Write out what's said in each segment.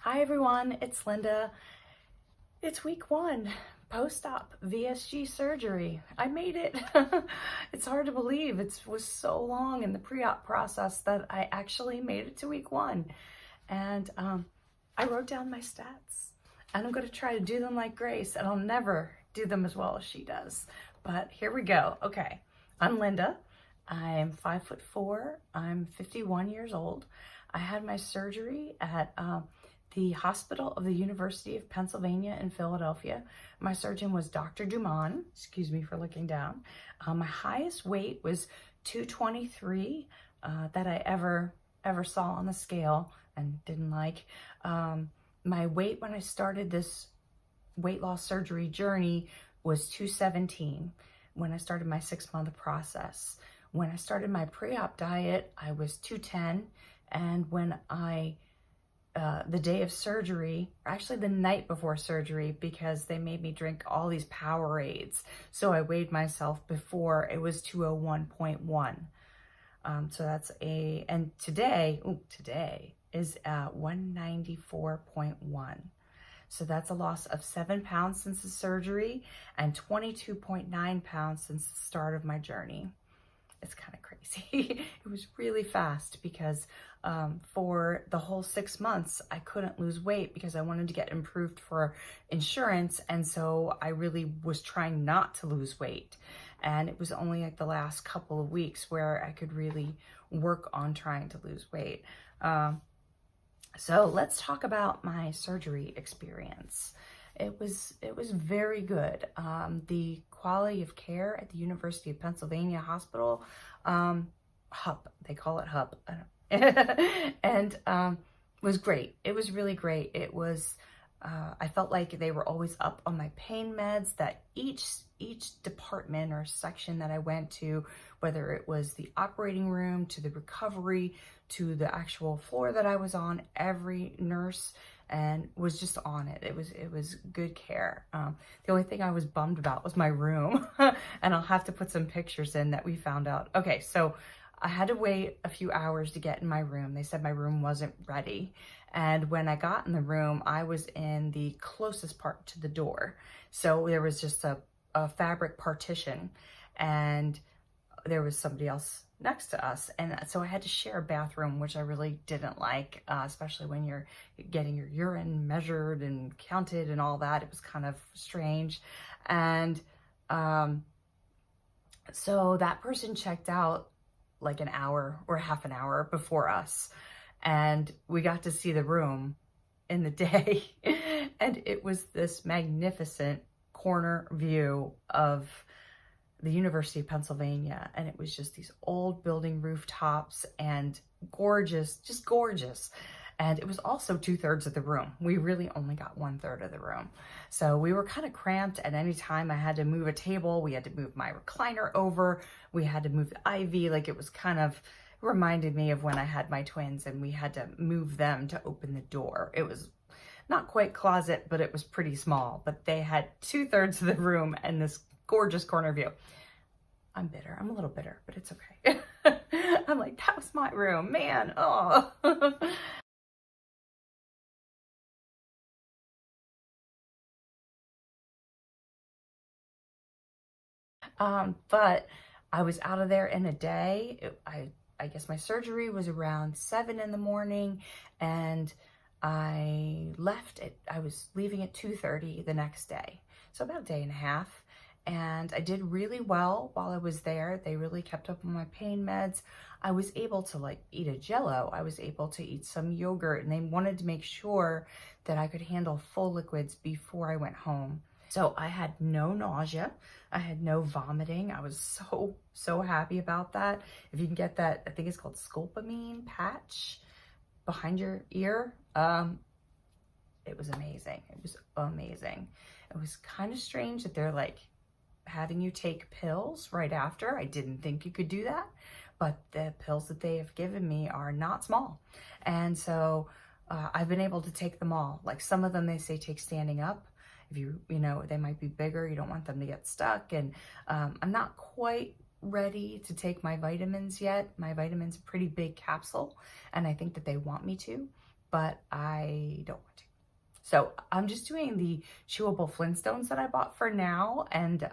Hi everyone, it's Linda. It's week 1, post-op VSG surgery. I made it. It's hard to believe. It was so long in the pre-op process that I actually made it to week 1. And I wrote down my stats and I'm going to try to do them like Grace, and I'll never do them as well as she does. But here we go. Okay, I'm Linda. I'm 5'4". I'm 51 years old. I had my surgery at the hospital of the University of Pennsylvania in Philadelphia. My surgeon was Dr. Dumon. Excuse me for looking down. My highest weight was 223 that I ever saw on the scale and didn't like. My weight when I started this weight loss surgery journey was 217 when I started my 6-month process. When I started my pre-op diet, I was 210, and when I the day of surgery, or actually the night before surgery, because they made me drink all these Powerades, so I weighed myself before, it was 201.1. So that's and today is 194.1. So that's a loss of 7 pounds since the surgery and 22.9 pounds since the start of my journey. It's kind of crazy. It was really fast because for the whole 6 months, I couldn't lose weight because I wanted to get improved for insurance. And so I really was trying not to lose weight. And it was only like the last couple of weeks where I could really work on trying to lose weight. So let's talk about my surgery experience. It was very good. The quality of care at the University of Pennsylvania Hospital, HUP, they call it HUP, and was great. It was really great. It was, I felt like they were always up on my pain meds, that each department or section that I went to, whether it was the operating room, to the recovery, to the actual floor that I was on, every nurse and was just on it. It was good care. The only thing I was bummed about was my room, and I'll have to put some pictures in that we found out. Okay, so I had to wait a few hours to get in my room. They said my room wasn't ready. And when I got in the room, I was in the closest part to the door. So there was just a fabric partition, and there was somebody else next to us. And so I had to share a bathroom, which I really didn't like, especially when you're getting your urine measured and counted and all that. It was kind of strange. And so that person checked out like an hour or half an hour before us. And we got to see the room in the day. And it was this magnificent corner view of the University of Pennsylvania, and it was just these old building rooftops and gorgeous, just gorgeous. And it was also 2/3 of the room. We really only got 1/3 of the room. So we were kind of cramped. At any time I had to move a table, we had to move my recliner over, we had to move the IV. Like, it was kind of reminded me of when I had my twins and we had to move them to open the door. It was not quite closet, but it was pretty small. But they had 2/3 of the room and this gorgeous corner view. I'm bitter. I'm a little bitter, but it's okay. I'm like, that was my room, man. Oh. But I was out of there in a day. I guess my surgery was around 7 in the morning, and I left it. I was leaving at 2:30 the next day. So about a day and a half. And I did really well while I was there. They really kept up on my pain meds. I was able to like eat a Jello. I was able to eat some yogurt, and they wanted to make sure that I could handle full liquids before I went home. So I had no nausea. I had no vomiting. I was so happy about that. If you can get that, I think it's called scopolamine patch behind your ear. It was amazing. It was amazing. It was kind of strange that they're like having you take pills right after. I didn't think you could do that, but the pills that they have given me are not small. And so I've been able to take them all. Like, some of them they say take standing up. If you know, they might be bigger. You don't want them to get stuck. And I'm not quite ready to take my vitamins yet. My vitamins are pretty big capsule, and I think that they want me to, but I don't want to. So I'm just doing the chewable Flintstones that I bought for now. And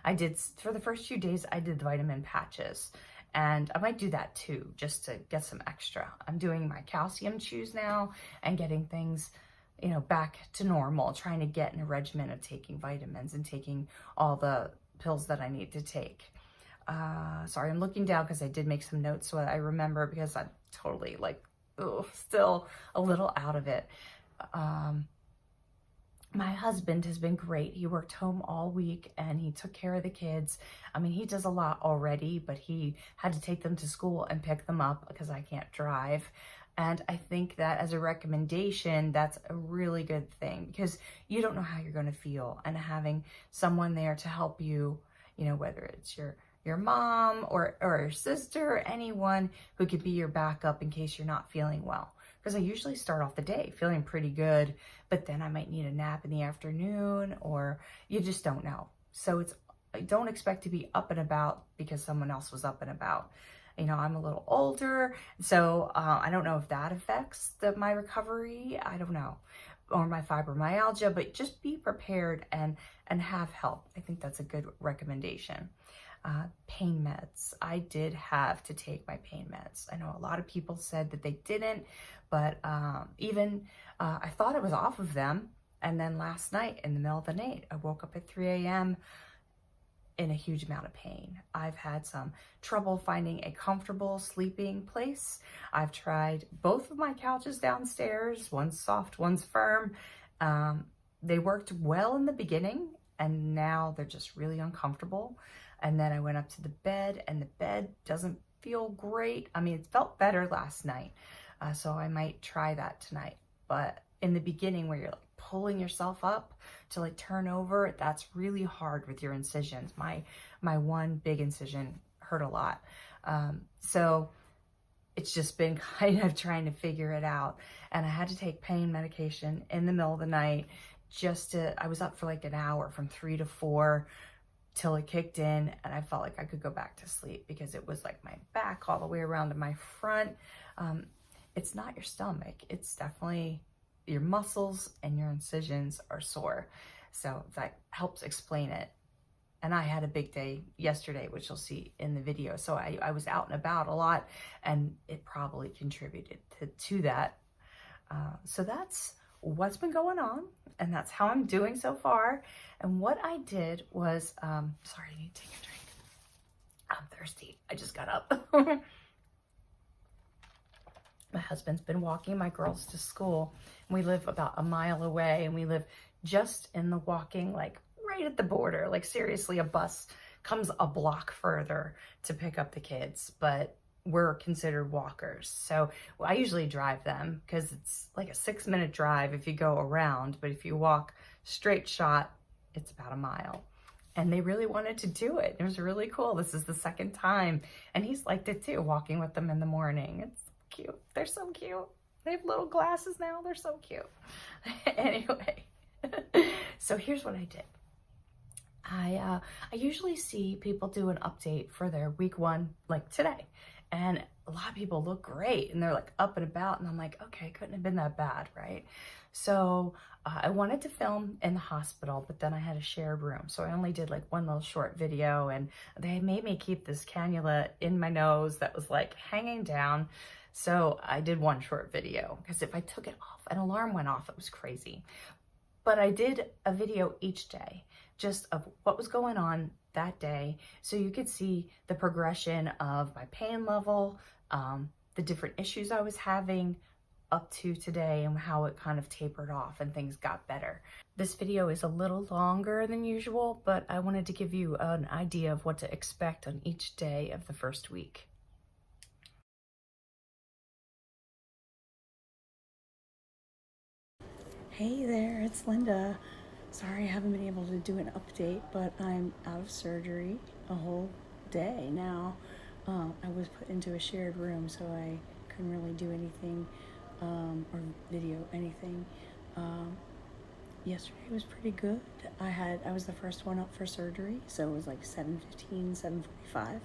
I did, for the first few days, I did the vitamin patches. And I might do that too, just to get some extra. I'm doing my calcium chews now and getting things, you know, back to normal, trying to get in a regimen of taking vitamins and taking all the pills that I need to take. Sorry, I'm looking down because I did make some notes so I remember, because I'm totally like, still a little out of it. My husband has been great. He worked home all week and he took care of the kids. I mean, he does a lot already, but he had to take them to school and pick them up because I can't drive. And I think that as a recommendation, that's a really good thing, because you don't know how you're going to feel. And having someone there to help you, you know, whether it's your mom or your sister, or anyone who could be your backup in case you're not feeling well. Because I usually start off the day feeling pretty good, but then I might need a nap in the afternoon, or you just don't know. So I don't expect to be up and about because someone else was up and about. You know, I'm a little older, so I don't know if that affects my recovery. I don't know, or my fibromyalgia, but just be prepared and have help. I think that's a good recommendation. Pain meds. I did have to take my pain meds. I know a lot of people said that they didn't, but I thought I was off of them. And then last night, in the middle of the night, I woke up at 3 a.m. in a huge amount of pain. I've had some trouble finding a comfortable sleeping place. I've tried both of my couches downstairs. One's soft, one's firm. They worked well in the beginning, and now they're just really uncomfortable. And then I went up to the bed, and the bed doesn't feel great. I mean, it felt better last night, so I might try that tonight. But in the beginning, where you're like pulling yourself up to like turn over, that's really hard with your incisions. My one big incision hurt a lot. So it's just been kind of trying to figure it out. And I had to take pain medication in the middle of the night I was up for like an hour from 3 to 4 till it kicked in, and I felt like I could go back to sleep because it was like my back all the way around to my front. It's not your stomach. It's definitely your muscles, and your incisions are sore. So that helps explain it. And I had a big day yesterday, which you'll see in the video. So I was out and about a lot, and it probably contributed to that. So that's what's been going on, and that's how I'm doing so far. And what I did was, sorry, I need to take a drink. I'm thirsty. I just got up. My husband's been walking my girls to school. We live about a mile away, and we live just in the walking, like right at the border. Like seriously, a bus comes a block further to pick up the kids, but we're considered walkers. So I usually drive them because it's like a 6-minute drive if you go around, but if you walk straight shot, it's about a mile. And they really wanted to do it. It was really cool. This is the second time, and he's liked it too, walking with them in the morning. It's cute. They're so cute. They have little glasses now. They're so cute. Anyway, so here's what I did. I usually see people do an update for their week 1, like today. And a lot of people look great, and they're like up and about, and I'm like, okay, couldn't have been that bad, right? So I wanted to film in the hospital, but then I had a shared room. So I only did like one little short video, and they made me keep this cannula in my nose that was like hanging down. So I did one short video, because if I took it off, an alarm went off. It was crazy. But I did a video each day, just of what was going on that day, so you could see the progression of my pain level, the different issues I was having up to today, and how it kind of tapered off and things got better. This video is a little longer than usual, but I wanted to give you an idea of what to expect on each day of the first week. Hey there, it's Linda. Sorry I haven't been able to do an update, but I'm out of surgery a whole day now. I was put into a shared room, so I couldn't really do anything or video anything. Yesterday was pretty good. I was the first one up for surgery, so it was like 7:15, 7:45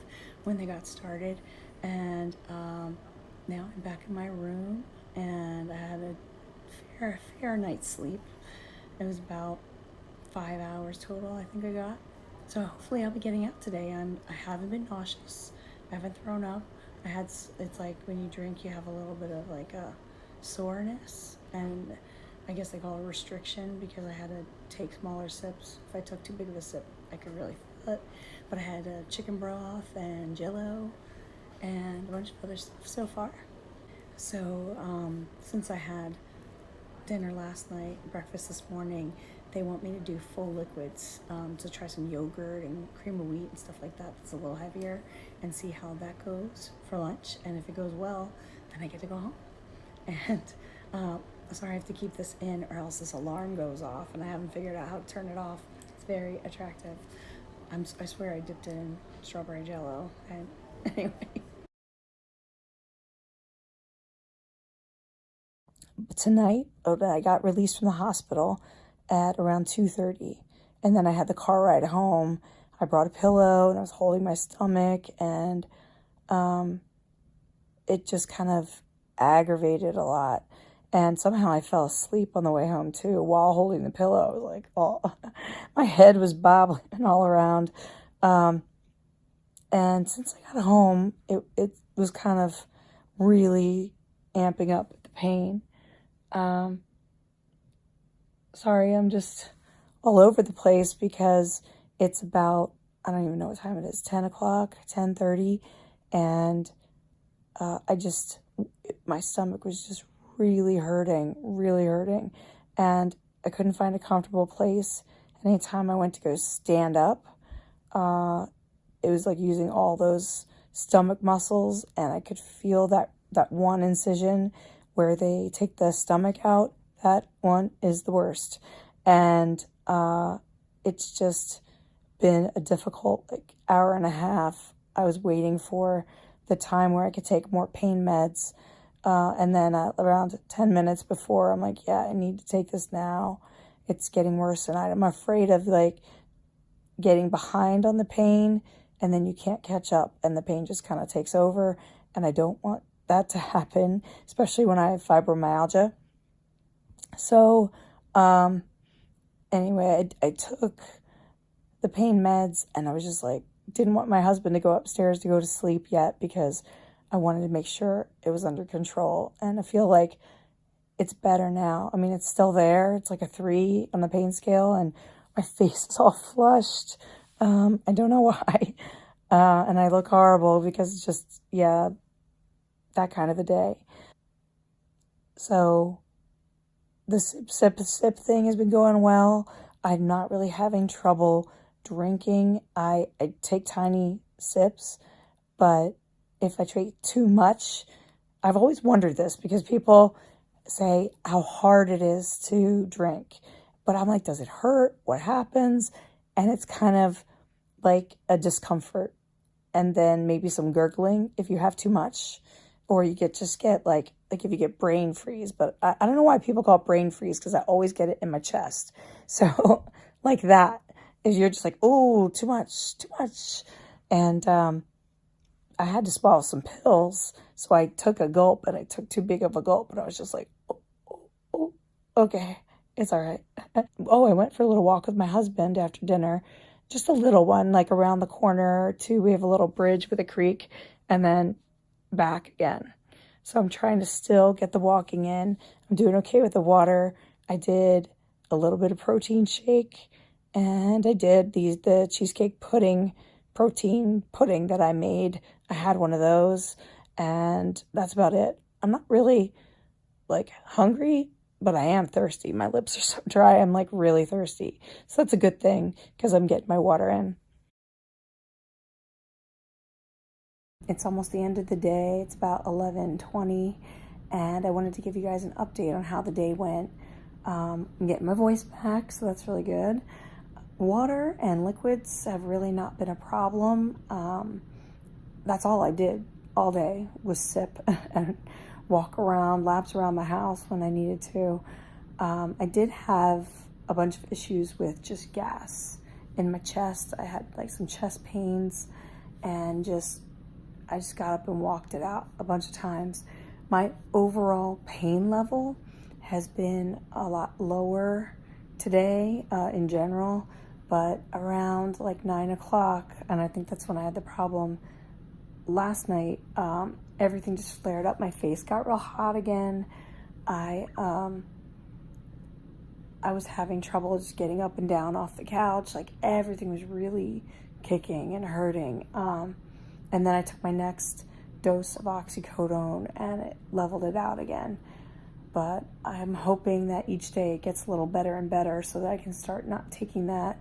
when they got started. And now I'm back in my room, and I had a fair night's sleep. It was about 5 hours total, I think I got. So hopefully I'll be getting out today. I haven't been nauseous. I haven't thrown up. It's like when you drink, you have a little bit of like a soreness, and I guess they call it restriction because I had to take smaller sips. If I took too big of a sip, I could really feel it. But I had chicken broth and Jello and a bunch of other stuff so far. So since I had dinner last night, breakfast this morning, they want me to do full liquids, to try some yogurt and cream of wheat and stuff like that. That's a little heavier, and see how that goes for lunch. And if it goes well, then I get to go home. And sorry, I have to keep this in or else this alarm goes off, and I haven't figured out how to turn it off. It's very attractive. I swear I dipped it in strawberry Jello. And anyway. Tonight, I got released from the hospital at around 2:30, and then I had the car ride home. I brought a pillow, and I was holding my stomach, and it just kind of aggravated a lot. And somehow I fell asleep on the way home, too, while holding the pillow. I was like, oh, my head was bobbling all around. And since I got home, it was kind of really amping up the pain. Sorry, I'm just all over the place because it's about, I don't even know what time it is, 10 o'clock, 10:30, and my stomach was just really hurting, and I couldn't find a comfortable place. Anytime I went to go stand up, it was like using all those stomach muscles, and I could feel that one incision where they take the stomach out. That one is the worst. And it's just been a difficult hour and a half. I was waiting for the time where I could take more pain meds. And then around 10 minutes before, I'm like, yeah, I need to take this now. It's getting worse. And I'm afraid of getting behind on the pain, and then you can't catch up and the pain just kind of takes over. And I don't want that to happen, especially when I have fibromyalgia. So, anyway, I took the pain meds, and I was just didn't want my husband to go upstairs to go to sleep yet because I wanted to make sure it was under control. And I feel like it's better now. I mean, it's still there. It's like a 3 on the pain scale, and my face is all flushed. I don't know why. And I look horrible because it's just, that kind of a day. So the sip thing has been going well. I'm not really having trouble drinking. I take tiny sips, but if I drink too much, I've always wondered this because people say how hard it is to drink. But I'm like, does it hurt? What happens? And it's kind of like a discomfort. And then maybe some gurgling if you have too much. Or you get like if you get brain freeze. But I don't know why people call it brain freeze, because I always get it in my chest. So like that, if you're just like, oh, too much. And I had to swallow some pills. So I took a gulp, and I took too big of a gulp. And I was just like, oh, okay, it's all right. I went for a little walk with my husband after dinner. Just a little one, like around the corner too. We have a little bridge with a creek, and then back again. So I'm trying to still get the walking in. I'm doing okay with the water. I did a little bit of protein shake, and I did the cheesecake protein pudding that I made. I had one of those, and that's about it. I'm not really hungry, but I am thirsty. My lips are so dry. I'm really thirsty. So that's a good thing because I'm getting my water in. It's almost the end of the day. It's about 11:20, and I wanted to give you guys an update on how the day went. I'm getting my voice back, so that's really good. Water and liquids have really not been a problem. That's all I did all day was sip and walk around, laps around my house when I needed to. I did have a bunch of issues with just gas in my chest. I had some chest pains, and I just got up and walked it out a bunch of times. My overall pain level has been a lot lower today in general, but around like 9 o'clock, and I think that's when I had the problem last night, everything just flared up. My face got real hot again. I was having trouble just getting up and down off the couch. Like everything was really kicking and hurting. And then I took my next dose of oxycodone and it leveled it out again. But I'm hoping that each day it gets a little better and better so that I can start not taking that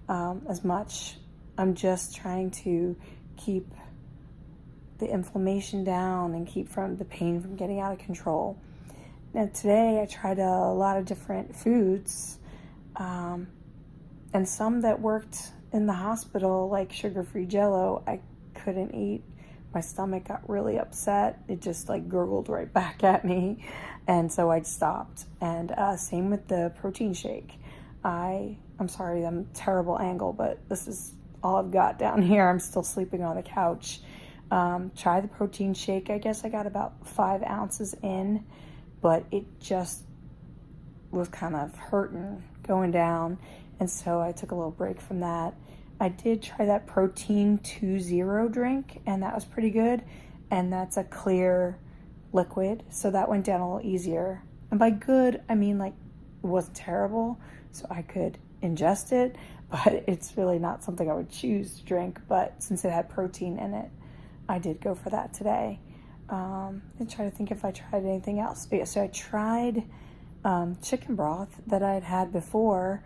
as much. I'm just trying to keep the inflammation down and keep the pain from getting out of control. Now today I tried a lot of different foods, and some that worked in the hospital, like sugar-free Jell-O, I couldn't eat. My stomach got really upset. It just like gurgled right back at me, and so I stopped. And same with the protein shake. I'm sorry, I'm a terrible angle, but this is all I've got down here. I'm still sleeping on the couch. Try the protein shake. I guess I got about 5 ounces in, but it just was kind of hurting going down, and so I took a little break from that. I did try that protein 2-0 drink, and that was pretty good, and that's a clear liquid, so that went down a little easier. And by good, I mean like it wasn't terrible, so I could ingest it, but it's really not something I would choose to drink. But since it had protein in it, I did go for that today. And try to think if I tried anything else. Yeah, so I tried chicken broth that I had before,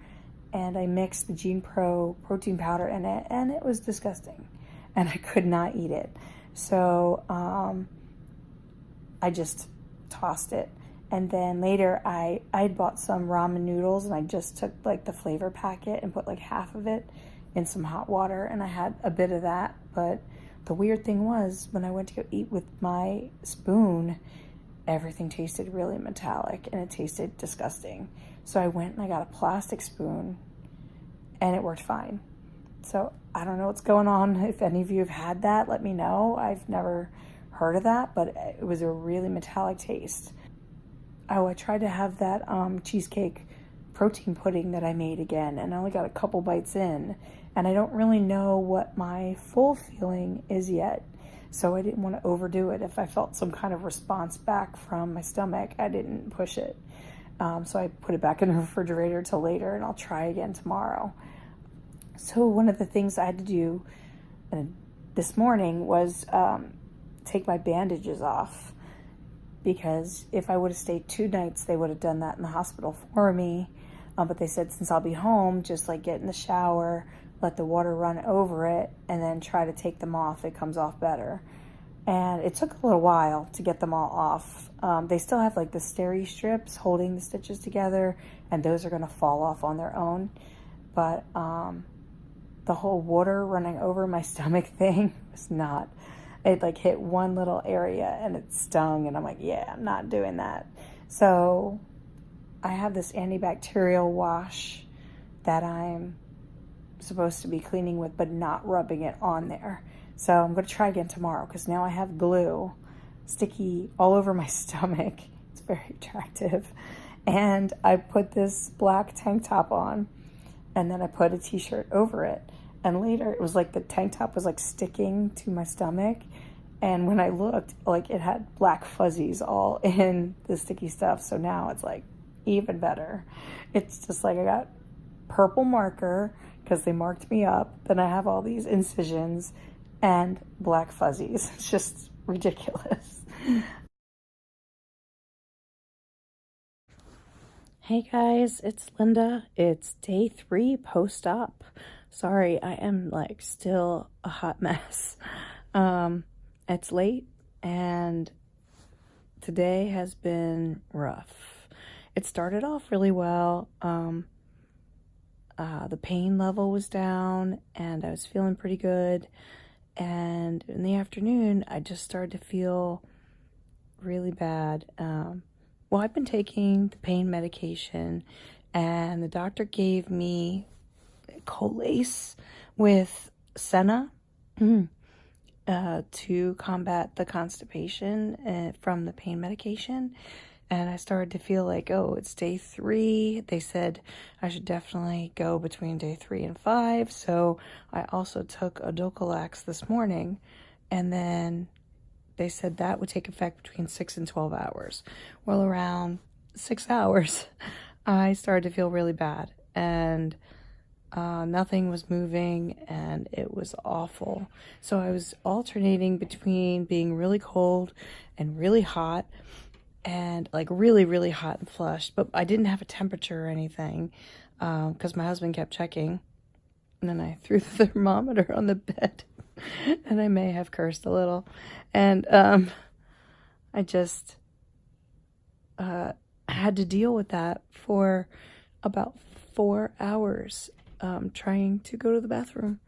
and I mixed the Gene Pro protein powder in it, and it was disgusting, and I could not eat it. So I just tossed it. And then later I had bought some ramen noodles, and I just took like the flavor packet and put like half of it in some hot water, and I had a bit of that. But the weird thing was, when I went to go eat with my spoon, everything tasted really metallic and it tasted disgusting. So I went and I got a plastic spoon, and it worked fine. So I don't know what's going on. If any of you have had that, let me know. I've never heard of that, but it was a really metallic taste. Oh, I tried to have that cheesecake protein pudding that I made again, and I only got a couple bites in, and I don't really know what my full feeling is yet, so I didn't want to overdo it. If I felt some kind of response back from my stomach, I didn't push it. So I put it back in the refrigerator till later, and I'll try again tomorrow. So one of the things I had to do this morning was take my bandages off, because if I would have stayed 2 nights, they would have done that in the hospital for me. But they said, since I'll be home, just like get in the shower, let the water run over it, and then try to take them off. It comes off better. And it took a little while to get them all off. They still have like the steri strips holding the stitches together, and those are going to fall off on their own. But the whole water running over my stomach thing was not. It like hit one little area and it stung, and I'm like, yeah, I'm not doing that. So I have this antibacterial wash that I'm supposed to be cleaning with, but not rubbing it on there. So I'm going to try again tomorrow, because now I have glue sticky all over my stomach. It's very attractive. And I put this black tank top on, and then I put a t-shirt over it. And later it was like the tank top was like sticking to my stomach. And when I looked, like it had black fuzzies all in the sticky stuff. So now it's like even better. It's just like I got purple marker because they marked me up. Then I have all these incisions and black fuzzies. It's just ridiculous. Hey guys, it's Linda. It's day 3 post-op. Sorry, I am like still a hot mess. It's late, and today has been rough. It started off really well. The pain level was down, and I was feeling pretty good. And in the afternoon, I just started to feel really bad. Well, I've been taking the pain medication, and the doctor gave me Colace with Senna to combat the constipation from the pain medication. and I started to feel like, oh, it's day 3. They said I should definitely go between day 3 and 5. So I also took a Dulcolax this morning, and then they said that would take effect between 6 and 12 hours. Well, around 6 hours, I started to feel really bad, and nothing was moving, and it was awful. So I was alternating between being really cold and really hot, and like really, really hot and flushed, but I didn't have a temperature or anything, because my husband kept checking, and then I threw the thermometer on the bed, and I may have cursed a little, and I just had to deal with that for about 4 hours, trying to go to the bathroom,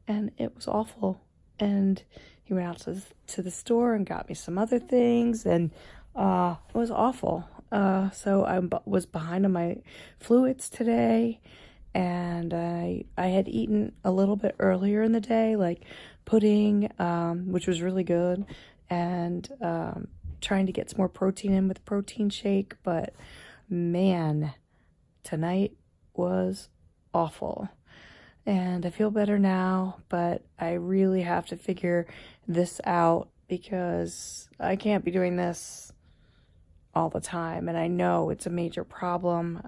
and it was awful. And he went out to the store and got me some other things, and it was awful. So I was behind on my fluids today, and I had eaten a little bit earlier in the day, like pudding, which was really good, and trying to get some more protein in with protein shake. But man, tonight was awful, and I feel better now, but I really have to figure this out, because I can't be doing this all the time, and I know it's a major problem,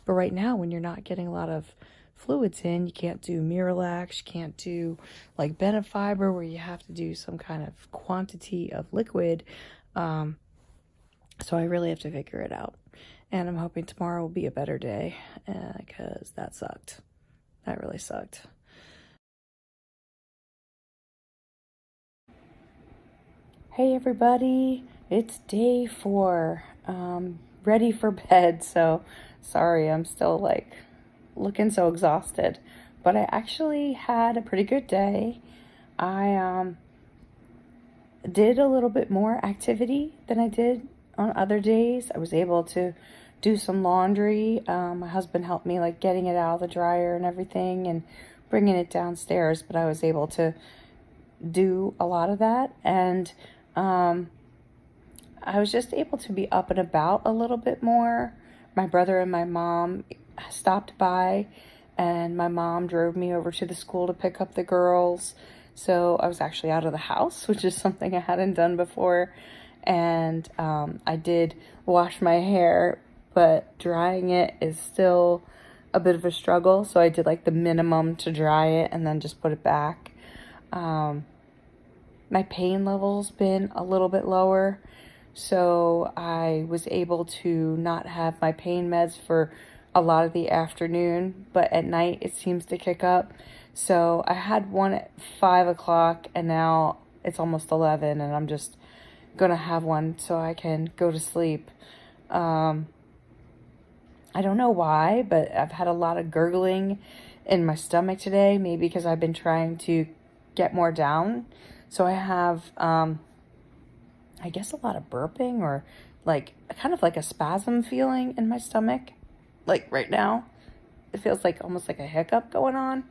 but right now, when you're not getting a lot of fluids in, you can't do Miralax, you can't do like Benefiber, where you have to do some kind of quantity of liquid, so I really have to figure it out. And I'm hoping tomorrow will be a better day, because that sucked. That really sucked. Hey everybody, it's day 4. Ready for bed, so sorry I'm still like looking so exhausted. But I actually had a pretty good day. I did a little bit more activity than I did on other days. I was able to do some laundry. My husband helped me like getting it out of the dryer and everything and bringing it downstairs, but I was able to do a lot of that, and I was just able to be up and about a little bit more. My brother and my mom stopped by, and my mom drove me over to the school to pick up the girls. So I was actually out of the house, which is something I hadn't done before. And I did wash my hair, but drying it is still a bit of a struggle. So I did like the minimum to dry it and then just put it back. My pain level's been a little bit lower, so I was able to not have my pain meds for a lot of the afternoon, but at night it seems to kick up. So I had one at 5 o'clock, and now it's almost 11, and I'm just gonna have one so I can go to sleep. I don't know why, but I've had a lot of gurgling in my stomach today, maybe because I've been trying to get more down. So I have, I guess, a lot of burping, or like kind of like a spasm feeling in my stomach. Like right now, it feels like almost like a hiccup going on,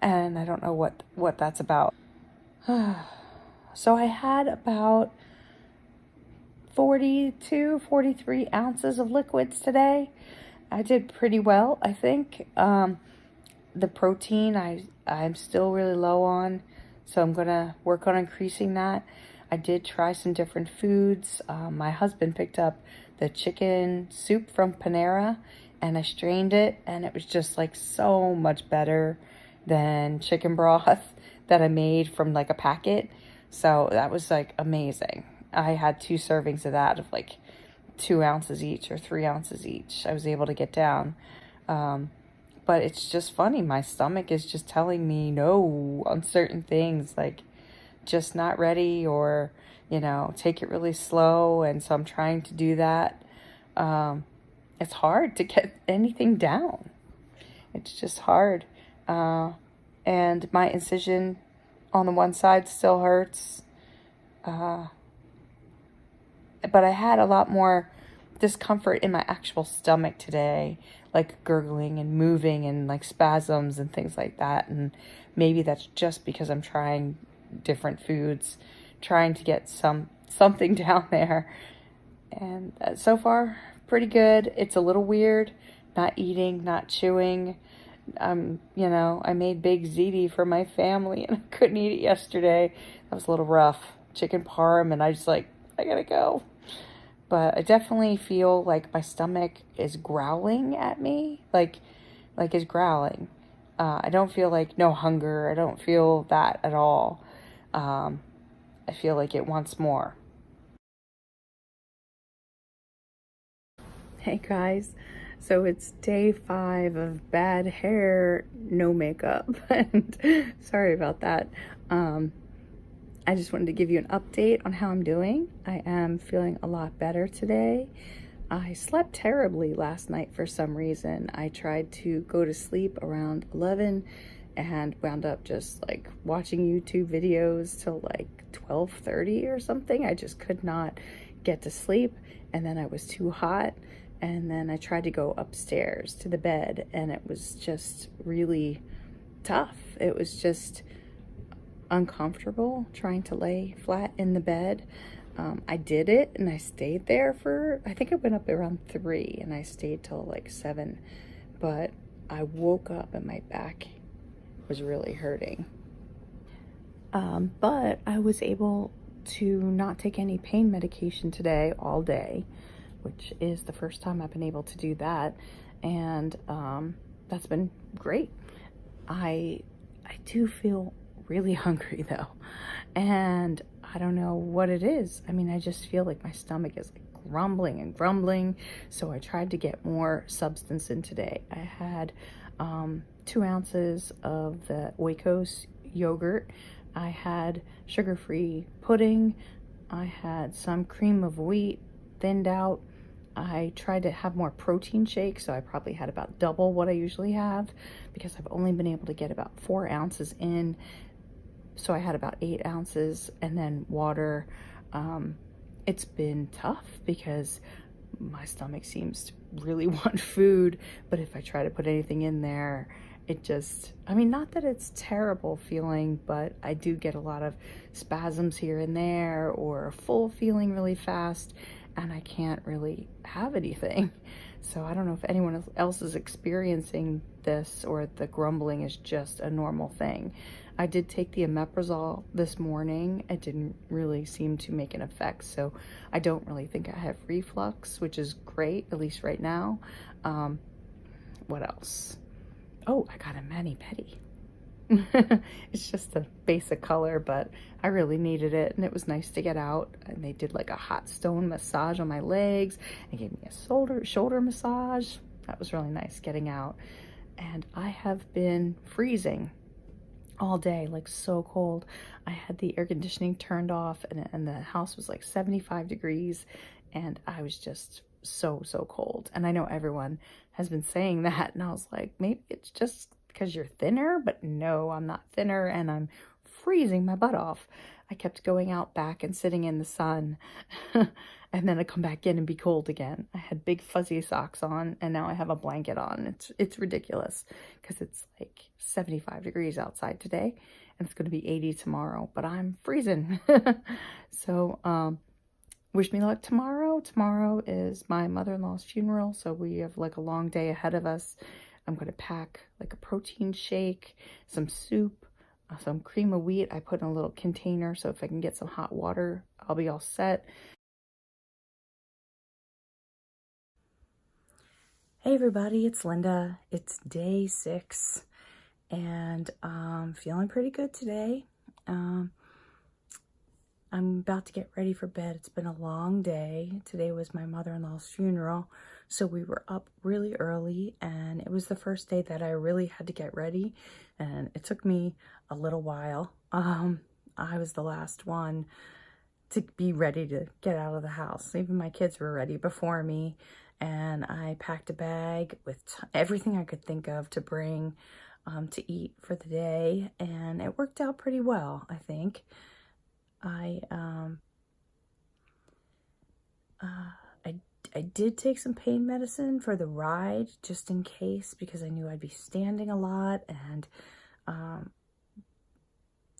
and I don't know what that's about. So I had about 43 ounces of liquids today. I did pretty well, I think. The protein I'm still really low on, so I'm gonna work on increasing that. I did try some different foods. My husband picked up the chicken soup from Panera, and I strained it, and it was just like so much better than chicken broth that I made from like a packet. So that was like amazing. I had 2 servings of that, of like 2 ounces each or 3 ounces each. I was able to get down. But it's just funny. My stomach is just telling me no on certain things, like just not ready, or, you know, take it really slow. And so I'm trying to do that. It's hard to get anything down. It's just hard. And my incision on the one side still hurts. But I had a lot more discomfort in my actual stomach today, like gurgling and moving and like spasms and things like that. And maybe that's just because I'm trying different foods, trying to get something down there. And so far, pretty good. It's a little weird, not eating, not chewing. You know, I made big ziti for my family and I couldn't eat it yesterday. That was a little rough. Chicken parm, and I just like, I gotta go. But I definitely feel like my stomach is growling at me, like is growling. I don't feel like no hunger. I don't feel that at all. I feel like it wants more. Hey guys, so it's day 5 of bad hair, no makeup, and sorry about that. I just wanted to give you an update on how I'm doing. I am feeling a lot better today. I slept terribly last night for some reason. I tried to go to sleep around 11 and wound up just like watching YouTube videos till like 12:30 or something. I just could not get to sleep, and then I was too hot, and then I tried to go upstairs to the bed, and it was just really tough. It was just uncomfortable trying to lay flat in the bed. I did it, and I stayed there for, I think I went up around 3 and I stayed till like 7, but I woke up and my back was really hurting. But I was able to not take any pain medication today all day, which is the first time I've been able to do that, and that's been great. I do feel really hungry though, and I don't know what it is. I mean, I just feel like my stomach is like grumbling and grumbling, so I tried to get more substance in today. I had 2 ounces of the Oikos yogurt. I had sugar-free pudding. I had some cream of wheat thinned out. I tried to have more protein shake, so I probably had about double what I usually have because I've only been able to get about 4 ounces in. So I had about 8 ounces, and then water. It's been tough because my stomach seems to really want food, but if I try to put anything in there, it just, I mean, not that it's terrible feeling, but I do get a lot of spasms here and there, or a full feeling really fast, and I can't really have anything. So I don't know if anyone else is experiencing this, or the grumbling is just a normal thing. I did take the omeprazole this morning. It didn't really seem to make an effect, so I don't really think I have reflux, which is great, at least right now. What else? Oh, I got a mani-pedi. It's just a basic color, but I really needed it, and it was nice to get out. And they did like a hot stone massage on my legs and gave me a shoulder massage. That was really nice getting out. And I have been freezing all day, like so cold. I had the air conditioning turned off, and the house was like 75 degrees, and I was just so cold. And I know everyone has been saying that, and I was like, maybe it's just because you're thinner, but no, I'm not thinner, and I'm freezing my butt off. I kept going out back and sitting in the sun, and then I come back in and be cold again. I had big fuzzy socks on, and now I have a blanket on. It's ridiculous because it's like 75 degrees outside today, and it's going to be 80 tomorrow, but I'm freezing. So, wish me luck tomorrow. Tomorrow is my mother-in-law's funeral, so we have like a long day ahead of us. I'm going to pack like a protein shake, some soup, some cream of wheat I put in a little container, so if I can get some hot water, I'll be all set. Hey everybody, it's Linda. It's day 6, and I'm feeling pretty good today. I'm about to get ready for bed. It's been a long day. Today was my mother-in-law's funeral, so we were up really early, and it was the first day that I really had to get ready, and it took me a little while. I was the last one to be ready to get out of the house. Even my kids were ready before me, and I packed a bag with everything I could think of to bring to eat for the day, and it worked out pretty well, I think. I did take some pain medicine for the ride, just in case, because I knew I'd be standing a lot, and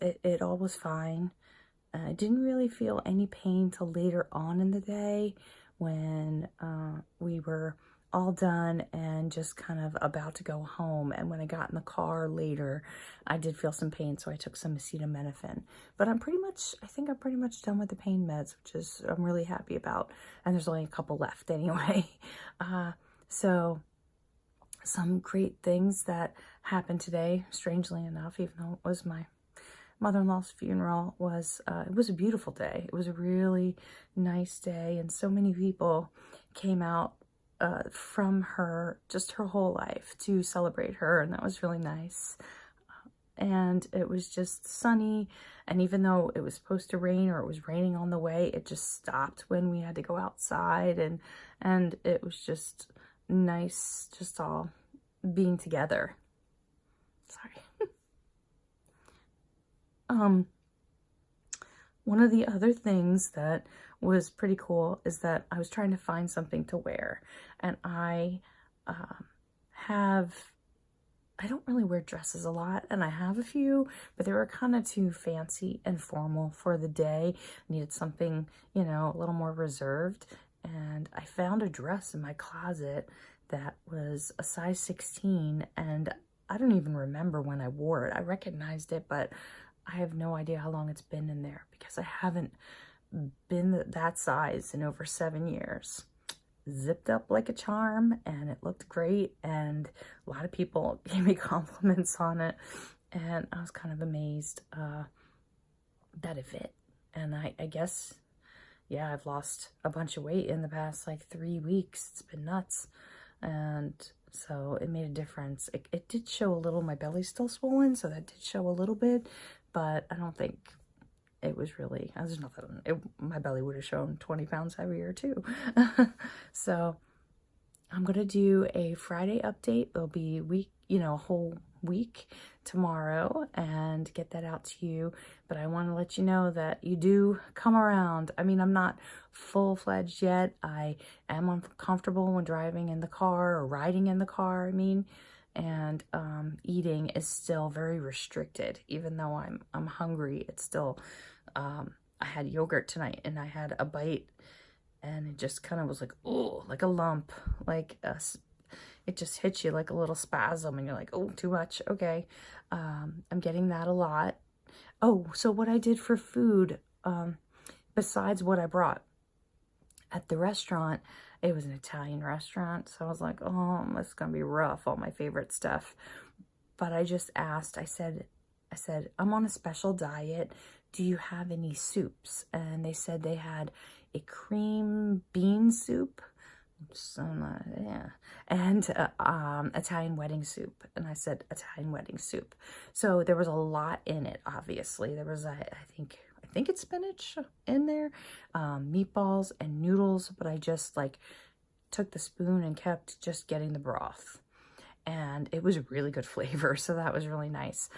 it all was fine. I didn't really feel any pain till later on in the day, when we were all done and just kind of about to go home. And when I got in the car later, I did feel some pain, so I took some acetaminophen. But I think I'm pretty much done with the pain meds, which is, I'm really happy about. And there's only a couple left anyway. So some great things that happened today, strangely enough, even though it was my mother-in-law's funeral, was it was a beautiful day. It was a really nice day, and so many people came out from her, just her whole life, to celebrate her, and that was really nice. And it was just sunny, and even though it was supposed to rain, or it was raining on the way, it just stopped when we had to go outside, and it was just nice, just all being together. Sorry. One of the other things that was pretty cool is that I was trying to find something to wear, and I don't really wear dresses a lot, and I have a few, but they were kind of too fancy and formal for the day. I needed something, you know, a little more reserved, and I found a dress in my closet that was a size 16, and I don't even remember when I wore it. I recognized it, but I have no idea how long it's been in there, because I haven't been that size in over 7 years. Zipped up like a charm, and it looked great, and a lot of people gave me compliments on it, and I was kind of amazed that it fit. And I guess, yeah, I've lost a bunch of weight in the past like 3 weeks. It's been nuts, and so it made a difference. It did show a little, my belly's still swollen, so that did show a little bit, but I don't think it was really, there's nothing, my belly would have shown 20 pounds heavier too. So I'm going to do a Friday update. It'll be a whole week tomorrow, and get that out to you. But I want to let you know that you do come around. I mean, I'm not full-fledged yet. I am uncomfortable when driving in the car or riding in the car, and eating is still very restricted. Even though I'm hungry, it's still, I had yogurt tonight, and I had a bite, and it just kind of was like, oh, like a lump, like it just hits you like a little spasm, and you're like, oh, too much. Okay. I'm getting that a lot. Oh, so what I did for food, besides what I brought at the restaurant, it was an Italian restaurant, so I was like, oh, this is gonna be rough, all my favorite stuff. But I just asked, I said, I'm on a special diet. Do you have any soups? And they said they had a cream bean soup, so yeah, and Italian wedding soup. And I said Italian wedding soup. So there was a lot in it. Obviously, there was I think it's spinach in there, meatballs and noodles. But I just like took the spoon and kept just getting the broth, and it was a really good flavor. So that was really nice.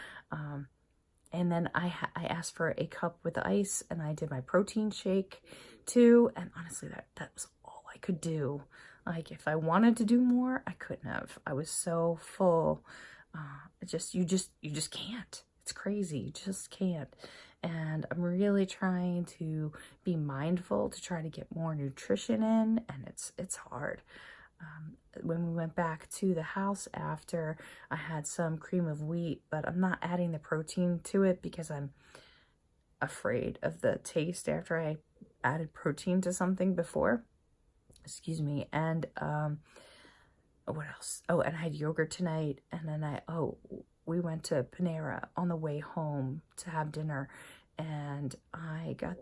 And then I asked for a cup with ice, and I did my protein shake too. And honestly, that was all I could do. Like, if I wanted to do more, I couldn't have. I was so full. You just can't. It's crazy. You just can't. And I'm really trying to be mindful to try to get more nutrition in, and it's hard. When we went back to the house after, I had some cream of wheat, but I'm not adding the protein to it because I'm afraid of the taste after I added protein to something before. Excuse me. And what else? Oh, and I had yogurt tonight, and then we went to Panera on the way home to have dinner, and I got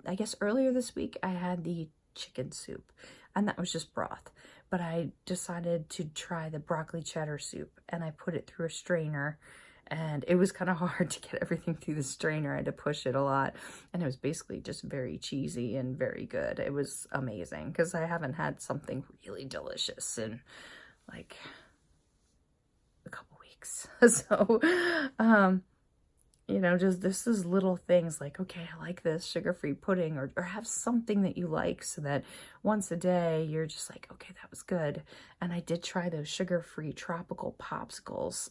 I guess earlier this week I had the chicken soup, and that was just broth. But I decided to try the broccoli cheddar soup, and I put it through a strainer, and it was kind of hard to get everything through the strainer. I had to push it a lot, and it was basically just very cheesy and very good. It was amazing, because I haven't had something really delicious in like a couple weeks. So just this is little things like, okay, I like this sugar-free pudding, or have something that you like, so that once a day you're just like, okay, that was good. And I did try those sugar-free tropical popsicles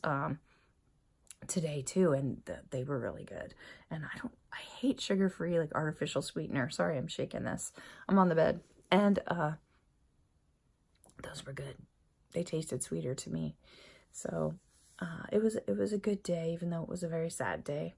today too, and they were really good. And I hate sugar-free, like artificial sweetener. Sorry, I'm shaking this. I'm on the bed. And those were good. They tasted sweeter to me. So it was a good day, even though it was a very sad day.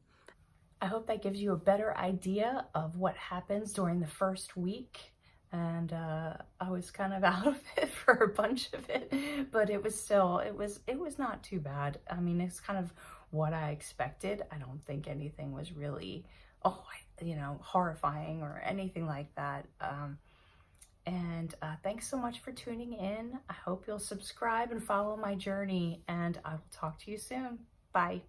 I hope that gives you a better idea of what happens during the first week. And I was kind of out of it for a bunch of it, but it was still, it was not too bad. I mean, it's kind of what I expected. I don't think anything was really, horrifying or anything like that. Thanks so much for tuning in. I hope you'll subscribe and follow my journey, and I will talk to you soon. Bye.